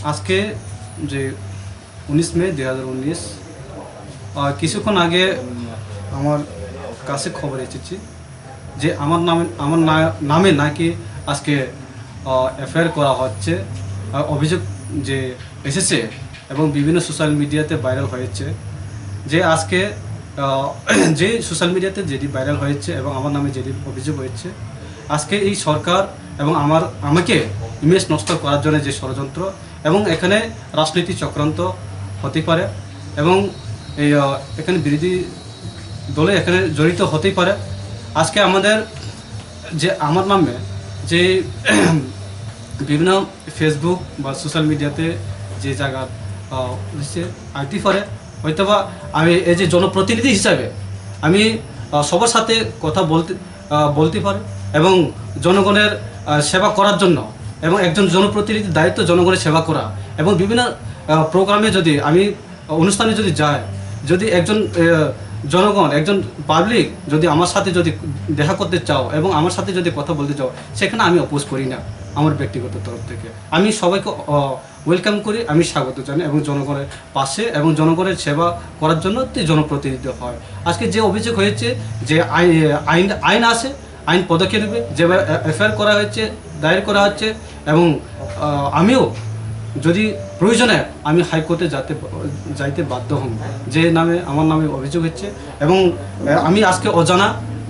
আজকে যে 19 মে 2019 কিছুক্ষণ আগে আমার কাছে খবর এসেছে যে আমার নামে নাকি আজকে এফআইআর করা হচ্ছে, অভিযোগ যে এসেছে এবং বিভিন্ন সোশ্যাল মিডিয়াতে ভাইরাল হয়েছে যে আজকে যে সোশ্যাল মিডিয়াতে যেটি ভাইরাল হয়েছে এবং আমার নামে যেটি অভিযোগ হয়েছে, আজকে এই সরকার এবং আমাকে ইমেজ নষ্ট করার জন্য যে ষড়যন্ত্র এবং এখানে রাজনীতি চক্রান্ত হতে পারে এবং এই এখানে বিরোধী দলে এখানে জড়িত হতেই পারে। আজকে আমাদের যে আমার নামে যে বিভিন্ন ফেসবুক বা সোশ্যাল মিডিয়াতে যে জায়গা আইটি করে, হয়তোবা আমি এই যে জনপ্রতিনিধি হিসাবে আমি সবার সাথে কথা বলতে পারি এবং জনগণের সেবা করার জন্য, এবং একজন জনপ্রতিনিধির দায়িত্ব জনগণের সেবা করা এবং বিভিন্ন প্রোগ্রামে যদি আমি অনুষ্ঠানে যদি যাই, যদি একজন জনগণ একজন পাবলিক যদি আমার সাথে যদি দেখা করতে চাও এবং আমার সাথে যদি কথা বলতে চাও, সেখানে আমি অপোজ করি না। আমার ব্যক্তিগত তরফ থেকে আমি সবাইকে ওয়েলকাম করি, আমি স্বাগত জানাই এবং জনগণের পাশে এবং জনগণের সেবা করার জন্য জনপ্রতিনিধি হয়। আজকে যে অভিযোগ হয়েছে যে আইন আছে, আইন পদক্ষেপ নেবে, যেভাবে এফআইআর করা হয়েছে, দায়ের করা হচ্ছে এবং আমিও যদি প্রয়োজনে আমি হাইকোর্টে যাইতে বাধ্য হব যে আমার নামে অভিযোগ হচ্ছে। এবং আমি আজকে অজানা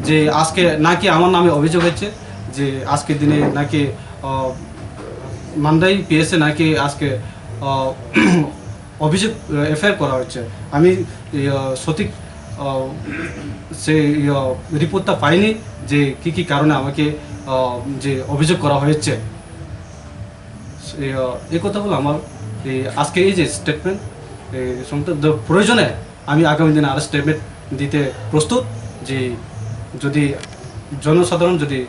যে আজকে নাকি আমার নামে অভিযোগ হচ্ছে যে আজকের দিনে নাকি মান্দাই পিএসএ নাকি আজকে অভিযোগ এফআইআর করা হচ্ছে। আমি সঠিক সেই রিপোর্টটা পাইনি যে কি কারণে আমাকে যে অভিযোগ করা হয়েছে। এই কথা হলো আমার আজকে এই যে স্টেটমেন্ট, প্রয়োজনে আমি আগামী দিনে আরও স্টেটমেন্ট দিতে প্রস্তুত যে যদি জনসাধারণ যদি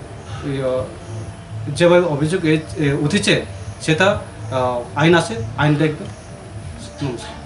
যেভাবে অভিযোগ উঠেছে সেটা আইন আছে, আইন দেখবে। নমস্কার।